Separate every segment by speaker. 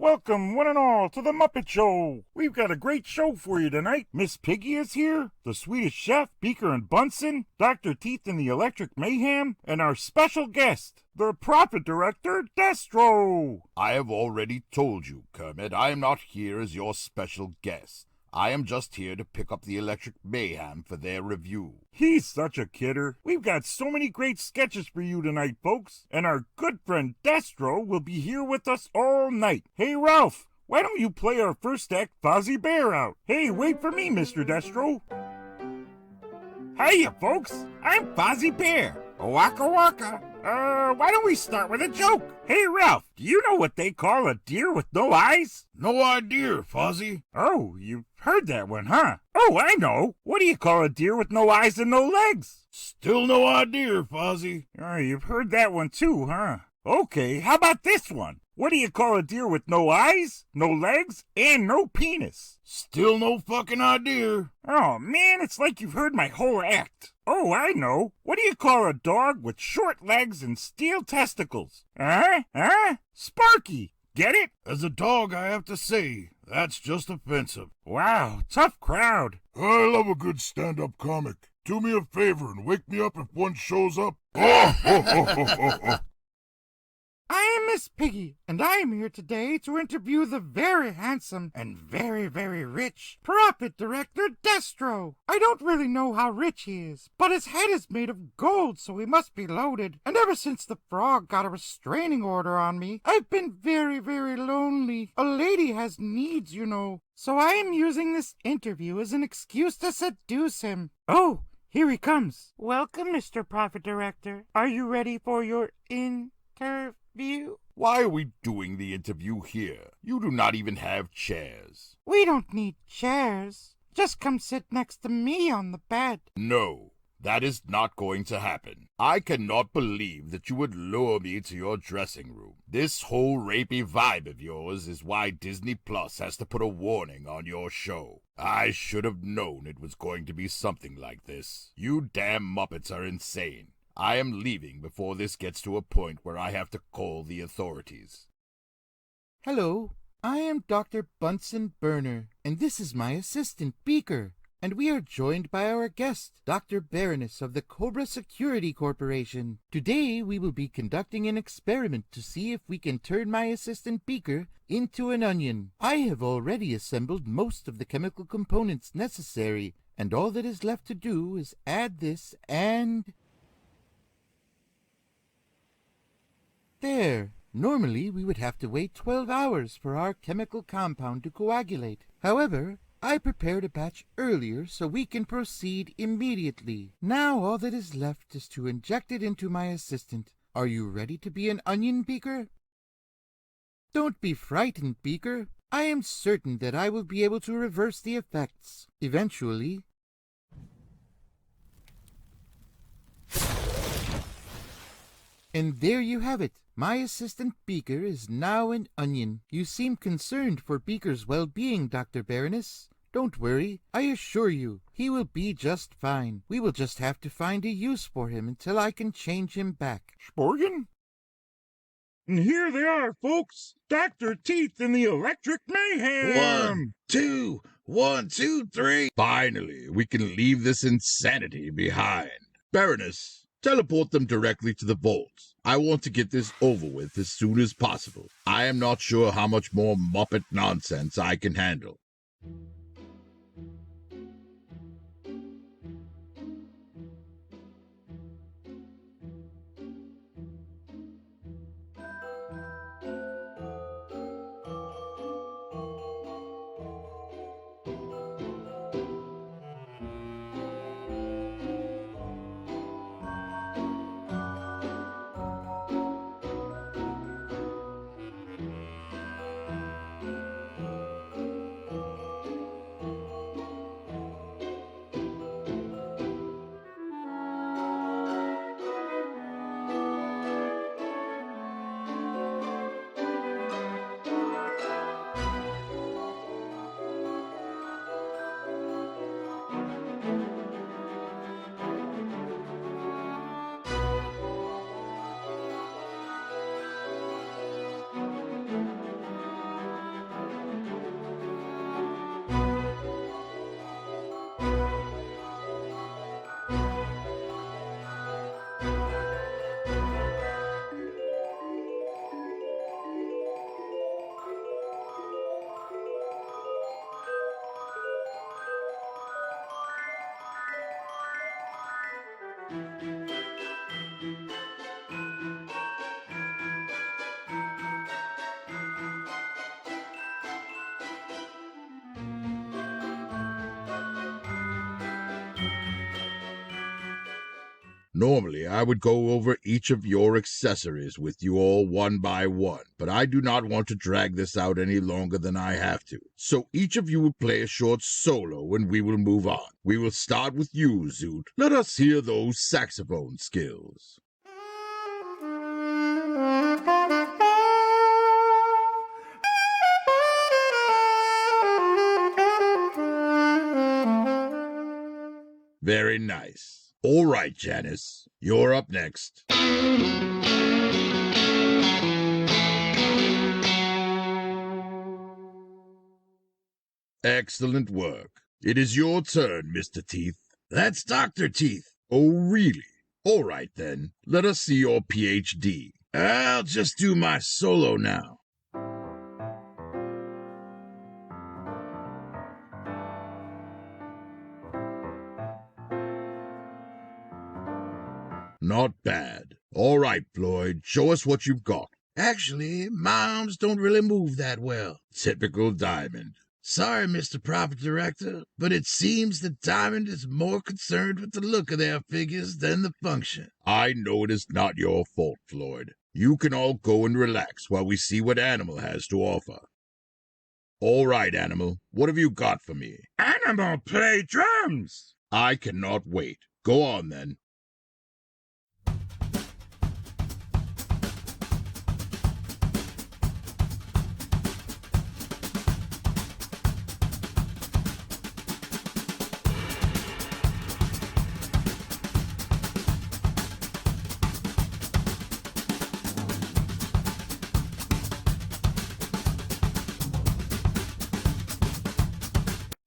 Speaker 1: Welcome, one and all, to the Muppet Show. We've got a great show for you tonight. Miss Piggy is here, the Swedish Chef, Beaker and Bunsen, Dr. Teeth and the Electric Mayhem, and our special guest, the Prophet Director, Destro.
Speaker 2: I have already told you, Kermit, I am not here as your special guest. I am just here to pick up the Electric Mayhem for their review.
Speaker 1: He's such a kidder. We've got so many great sketches for you tonight, folks. And our good friend Destro will be here with us all night. Hey, Ralph, why don't you play our first act, Fozzie Bear, out? Hey, wait for me, Mr. Destro. Hiya, folks. I'm Fozzie Bear. Waka waka. Why don't we start with a joke? Hey, Ralph, do you know what they call a deer with no eyes?
Speaker 2: No idea, Fozzie.
Speaker 1: Oh, you've heard that one, huh? Oh, I know. What do you call a deer with no eyes and no legs?
Speaker 2: Still no idea, Fozzie.
Speaker 1: Oh, you've heard that one too, huh? Okay, how about this one? What do you call a deer with no eyes, no legs, and no penis?
Speaker 2: Still no fucking idea.
Speaker 1: Oh, man, it's like you've heard my whole act. Oh, I know. What do you call a dog with short legs and steel testicles? Huh? Sparky. Get it?
Speaker 2: As a dog, I have to say, that's just offensive.
Speaker 1: Wow, tough crowd.
Speaker 2: I love a good stand-up comic. Do me a favor and wake me up if one shows up.
Speaker 3: I am Miss Piggy, and I am here today to interview the very handsome and very, very rich Prophet Director Destro. I don't really know how rich he is, but his head is made of gold, so he must be loaded. And ever since the frog got a restraining order on me, I've been very, very lonely. A lady has needs, you know. So I am using this interview as an excuse to seduce him. Oh, here he comes. Welcome, Mr. Prophet Director. Are you ready for your interview?
Speaker 2: Why are we doing the interview here? You do not even have chairs.
Speaker 3: We don't need chairs. Just come sit next to me on the bed.
Speaker 2: No, that is not going to happen. I cannot believe that you would lure me to your dressing room. This whole rapey vibe of yours is why Disney Plus has to put a warning on your show. I should have known it was going to be something like this. You damn Muppets are insane. I am leaving before this gets to a point where I have to call the authorities.
Speaker 3: Hello, I am Dr. Bunsen Burner, and this is my assistant, Beaker. And we are joined by our guest, Dr. Baroness of the Cobra Security Corporation. Today we will be conducting an experiment to see if we can turn my assistant Beaker into an onion. I have already assembled most of the chemical components necessary, and all that is left to do is add this and... There. Normally, we would have to wait 12 hours for our chemical compound to coagulate. However, I prepared a batch earlier so we can proceed immediately. Now all that is left is to inject it into my assistant. Are you ready to be an onion, Beaker? Don't be frightened, Beaker. I am certain that I will be able to reverse the effects. Eventually... And there you have it. My assistant Beaker is now an onion. You seem concerned for Beaker's well-being, Dr. Baroness. Don't worry. I assure you, he will be just fine. We will just have to find a use for him until I can change him back.
Speaker 1: Sporgan? And here they are, folks. Dr. Teeth and the Electric Mayhem.
Speaker 2: 1, 2, 3. Finally, we can leave this insanity behind. Baroness, teleport them directly to the vault. I want to get this over with as soon as possible. I am not sure how much more Muppet nonsense I can handle. Normally, I would go over each of your accessories with you all one by one, but I do not want to drag this out any longer than I have to. So each of you will play a short solo and we will move on. We will start with you, Zoot. Let us hear those saxophone skills. Very nice. All right, Janice, you're up next. Excellent work. It is your turn, Mr. Teeth. That's Dr. Teeth. Oh, really? All right, then. Let us see your PhD. I'll just do my solo now. Not bad. All right, Floyd, show us what you've got. Actually, my arms don't really move that well. Typical Diamond. Sorry, Mr. Prophet Director, but it seems that Diamond is more concerned with the look of their figures than the function. I know it is not your fault, Floyd. You can all go and relax while we see what Animal has to offer. All right, Animal, what have you got for me?
Speaker 1: Animal, play drums!
Speaker 2: I cannot wait. Go on, then.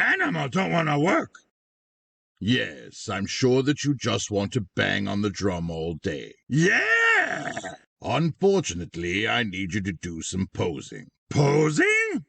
Speaker 1: Animal don't want to work.
Speaker 2: Yes, I'm sure that you just want to bang on the drum all day.
Speaker 1: Yeah!
Speaker 2: Unfortunately, I need you to do some posing.
Speaker 1: Posing?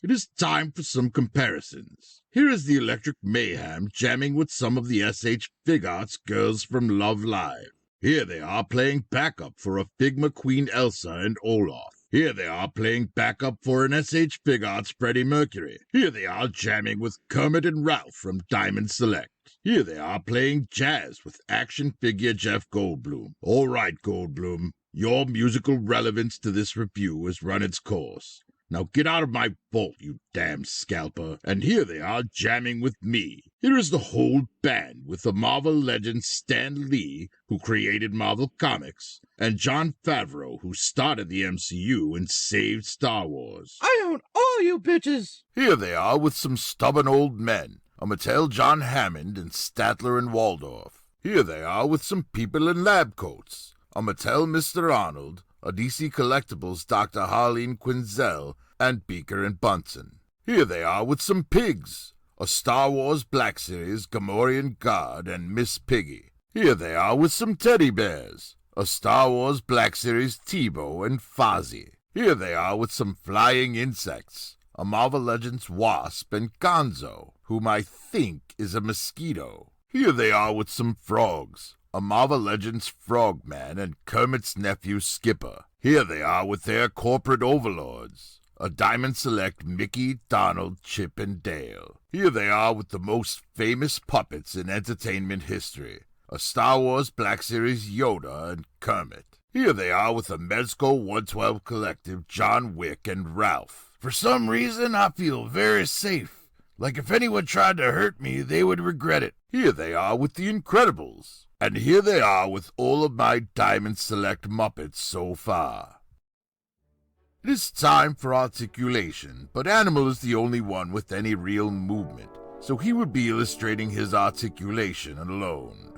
Speaker 2: It is time for some comparisons. Here is the Electric Mayhem jamming with some of the S.H. Figuarts girls from Love Live. Here they are playing backup for a Figma Queen Elsa and Olaf. Here they are playing backup for an S.H. Figuarts Freddie Mercury. Here they are jamming with Kermit and Ralph from Diamond Select. Here they are playing jazz with action figure Jeff Goldblum. All right, Goldblum, your musical relevance to this review has run its course. Now get out of my vault, you damn scalper. And here they are jamming with me. Here is the whole band with the Marvel legend Stan Lee, who created Marvel Comics, and Jon Favreau, who started the MCU and saved Star Wars.
Speaker 3: I own all you bitches!
Speaker 2: Here they are with some stubborn old men, a Mattel John Hammond and Statler and Waldorf. Here they are with some people in lab coats, a Mattel Mr. Arnold, a DC Collectibles Dr. Harleen Quinzel, and Beaker and Bunsen. Here they are with some pigs, a Star Wars Black Series Gamorrean Guard and Miss Piggy. Here they are with some teddy bears, a Star Wars Black Series Tebow and Fozzie. Here they are with some flying insects, a Marvel Legends Wasp and Gonzo, whom I think is a mosquito. Here they are with some frogs, a Marvel Legends Frogman and Kermit's nephew Skipper. Here they are with their corporate overlords, a Diamond Select Mickey, Donald, Chip, and Dale. Here they are with the most famous puppets in entertainment history, a Star Wars Black Series Yoda and Kermit. Here they are with the Mezco 112 Collective, John Wick, and Ralph. For some reason, I feel very safe. Like if anyone tried to hurt me, they would regret it. Here they are with the Incredibles. And here they are with all of my Diamond Select Muppets so far. It is time for articulation, but Animal is the only one with any real movement, so he would be illustrating his articulation alone.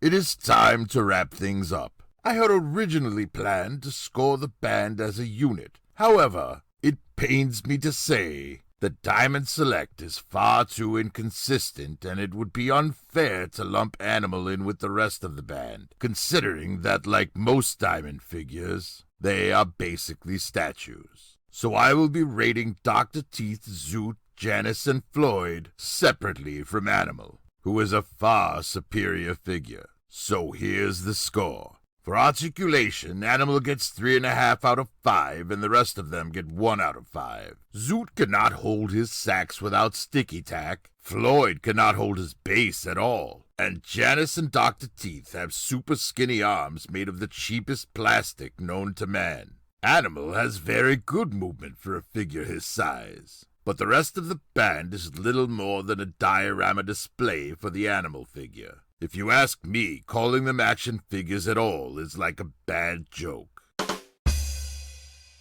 Speaker 2: It is time to wrap things up. I had originally planned to score the band as a unit. However, it pains me to say that Diamond Select is far too inconsistent, and it would be unfair to lump Animal in with the rest of the band, considering that, like most Diamond figures, they are basically statues. So I will be rating Dr. Teeth, Zoot, Janice, and Floyd separately from Animal, who is a far superior figure. So here's the score. For articulation, Animal gets 3.5 out of 5, and the rest of them get 1 out of 5. Zoot cannot hold his sacks without sticky tack. Floyd cannot hold his base at all. And Janice and Dr. Teeth have super skinny arms made of the cheapest plastic known to man. Animal has very good movement for a figure his size. But the rest of the band is little more than a diorama display for the Animal figure. If you ask me, calling them action figures at all is like a bad joke.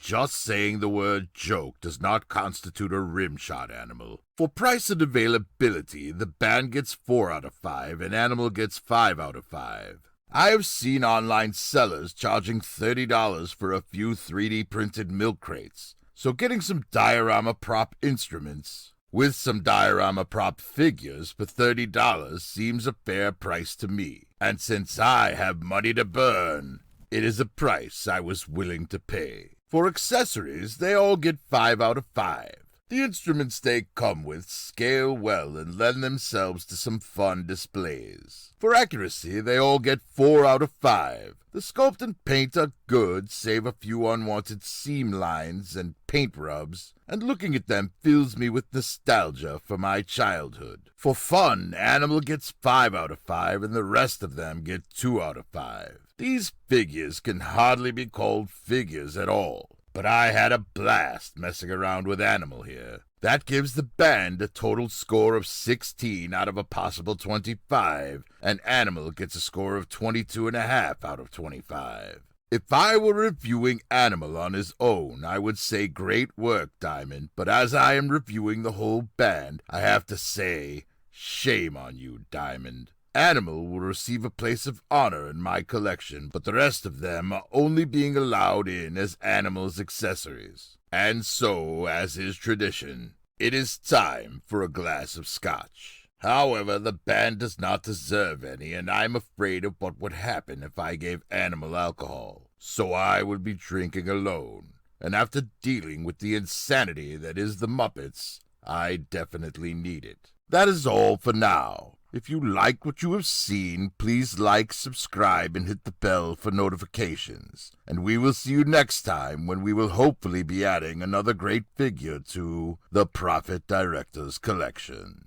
Speaker 2: Just saying the word joke does not constitute a rimshot, Animal. For price and availability, the band gets 4 out of 5 and Animal gets 5 out of 5. I have seen online sellers charging $30 for a few 3D printed milk crates, so getting some diorama prop instruments with some diorama prop figures for $30 seems a fair price to me. And since I have money to burn, it is a price I was willing to pay. For accessories, they all get 5 out of 5. The instruments they come with scale well and lend themselves to some fun displays. For accuracy, they all get 4 out of 5. The sculpt and paint are good, save a few unwanted seam lines and paint rubs, and looking at them fills me with nostalgia for my childhood. For fun, Animal gets 5 out of 5, and the rest of them get 2 out of 5. These figures can hardly be called figures at all, but I had a blast messing around with Animal here. That gives the band a total score of 16 out of a possible 25, and Animal gets a score of 22.5 out of 25. If I were reviewing Animal on his own, I would say great work, Diamond, but as I am reviewing the whole band, I have to say, shame on you, Diamond. Animal will receive a place of honor in my collection, but the rest of them are only being allowed in as Animal's accessories. And so, as is tradition, it is time for a glass of scotch. However, the band does not deserve any, and I'm afraid of what would happen if I gave Animal alcohol. So I would be drinking alone, and after dealing with the insanity that is the Muppets, I definitely need it. That is all for now. If you like what you have seen, please like, subscribe, and hit the bell for notifications. And we will see you next time when we will hopefully be adding another great figure to the Prophet Director's collection.